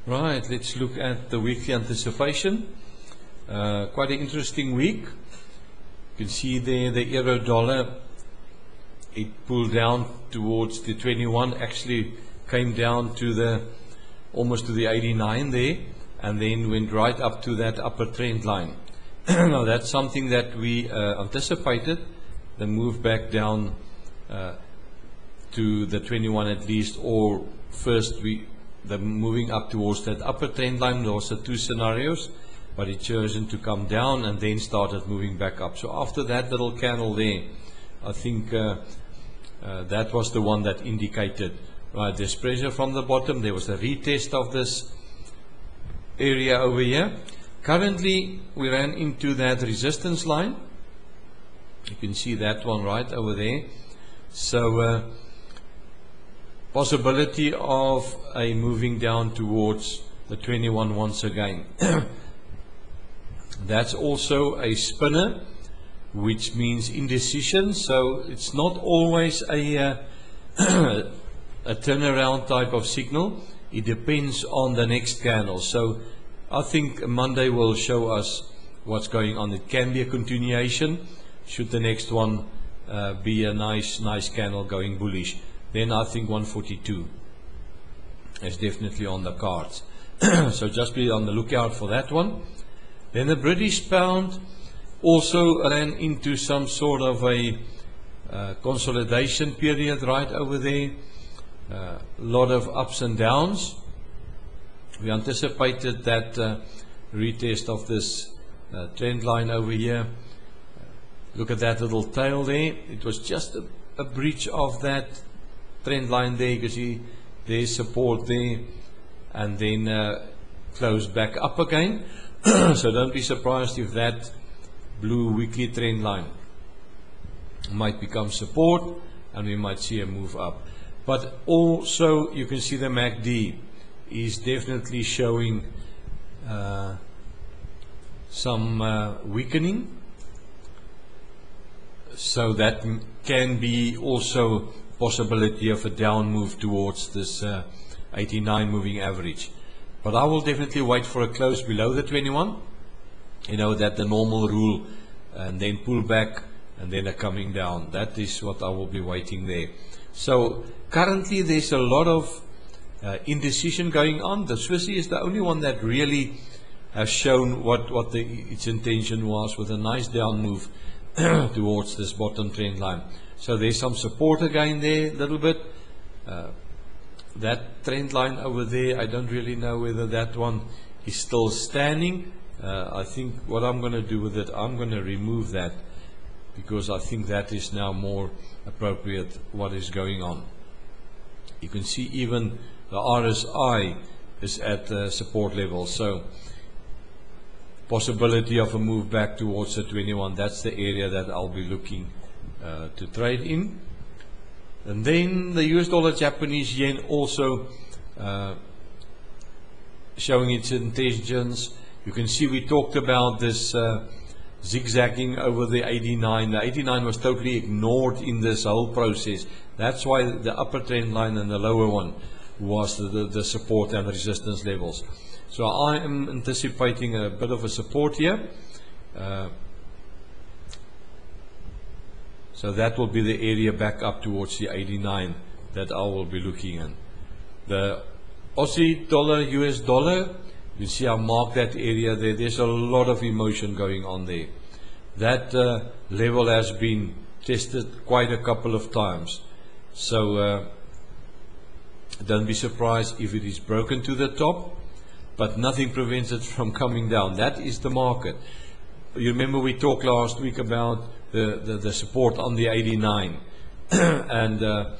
Right, let's look at the weekly anticipation. Quite an interesting week. You can see there the euro dollar, it pulled down towards the 21, actually came down to the almost to the 89 there, and then went right up to that upper trend line. Now that's something that we anticipated, the move back down to the 21 at least, or first the moving up towards that upper trend line. There was the two scenarios, but it chosen to come down and then started moving back up. So after that little candle there, I think that was the one that indicated, right, there's pressure from the bottom. There was a retest of this area over here. Currently we ran into that resistance line. You can see that one right over there. So possibility of a moving down towards the 21 once again. That's also a spinner, which means indecision. So it's not always a turnaround type of signal. It depends on the next candle. So I think Monday will show us what's going on. It can be a continuation should the next one be a nice candle going bullish. Then I think 142 is definitely on the cards. So just be on the lookout for that one. Then the British pound also ran into some sort of a consolidation period right over there. A lot of ups and downs. We anticipated that retest of this trend line over here. Look at that little tail there. It was just a breach of that trend line there. You can see there's support there, and then close back up again. So don't be surprised if that blue weekly trend line might become support and we might see a move up. But also you can see the MACD is definitely showing some weakening. So that can be also possibility of a down move towards this 89 moving average. But I will definitely wait for a close below the 21. You know, that the normal rule, and then pull back and then a coming down. That is what I will be waiting there. So currently there's a lot of indecision going on. The Swissy is the only one that really has shown what its intention was, with a nice down move towards this bottom trend line. So there's some support again there a little bit. That trend line over there, I don't really know whether that one is still standing. I think what I'm going to do with it, I'm going to remove that, because I think that is now more appropriate what is going on. You can see even the RSI is at support level. So possibility of a move back towards the 21. That's the area that I'll be looking to trade in. And then the US dollar Japanese yen also showing its intentions. You can see we talked about this zigzagging over the 89. The 89 was totally ignored in this whole process. That's why the upper trend line and the lower one was the support and resistance levels. So I am anticipating a bit of a support here. So that will be the area back up towards the 89 that I will be looking at. The Aussie dollar, US dollar, you see I marked that area there. There's a lot of emotion going on there. That level has been tested quite a couple of times. So don't be surprised if it is broken to the top, but nothing prevents it from coming down. That is the market. You remember we talked last week about the support on the 89 and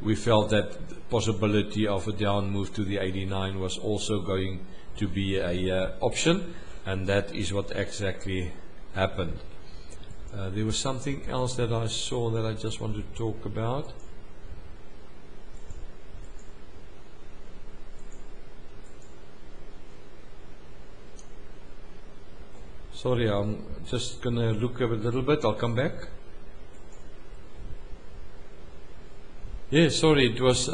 we felt that the possibility of a down move to the 89 was also going to be a option, and that is what exactly happened. There was something else that I saw that I just wanted to talk about. Sorry, I'm just going to look a little bit. I'll come back. Yes, sorry, it was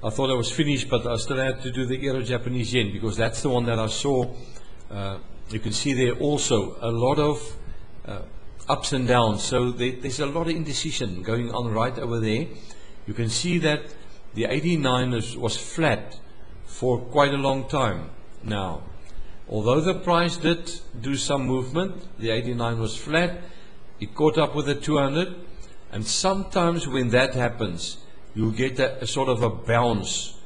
I thought I was finished, but I still had to do the Euro-Japanese yen because that's the one that I saw. You can see there also a lot of ups and downs. So there's a lot of indecision going on right over there. You can see that the 89 was flat for quite a long time now. Although the price did do some movement, the 89 was flat. It caught up with the 200, and sometimes when that happens, you get a sort of a bounce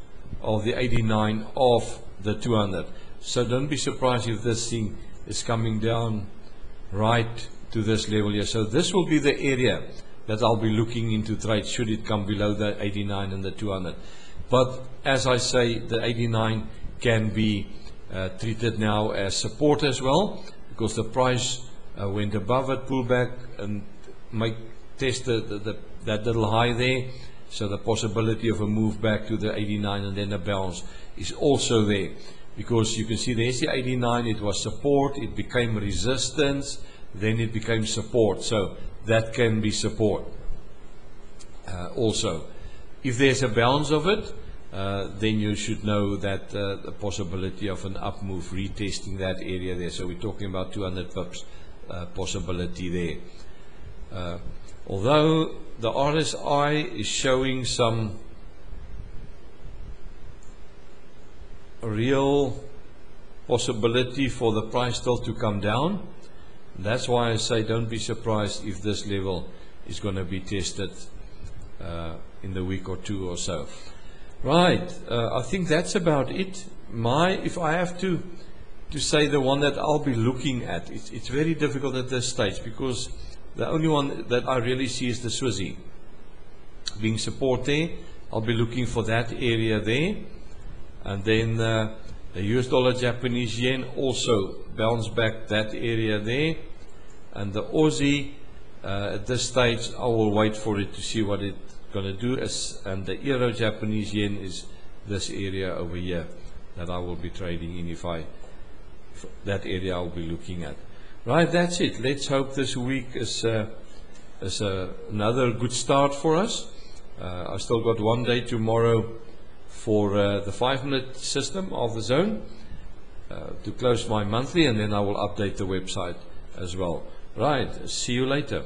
of the 89 off the 200. So don't be surprised if this thing is coming down right to this level here. So this will be the area that I'll be looking into trade should it come below the 89 and the 200. But as I say, the 89 can be treated now as support as well, because the price went above it, pull back and test that little high there. So the possibility of a move back to the 89 and then a bounce is also there, because you can see there's the 89, it was support, it became resistance, then it became support. So that can be support also. If there's a bounce of it, then you should know that the possibility of an up move retesting that area there. So we're talking about 200 pips possibility there. Although the RSI is showing some real possibility for the price still to come down, that's why I say don't be surprised if this level is going to be tested in the week or two or so. Right, I think that's about it. If I have to say the one that I'll be looking at, it's very difficult at this stage, because the only one that I really see is the Swissy being support there. I'll be looking for that area there, and then the US dollar Japanese yen also bounce back that area there, and the Aussie at this stage I will wait for it to see what it's going to do, and the Euro Japanese yen is this area over here that I will be trading in. That area I'll be looking at. Right, that's it. Let's hope this week is another good start for us. I've still got one day tomorrow for the 5-minute system of the zone to close my monthly, and then I will update the website as well. Right, see you later.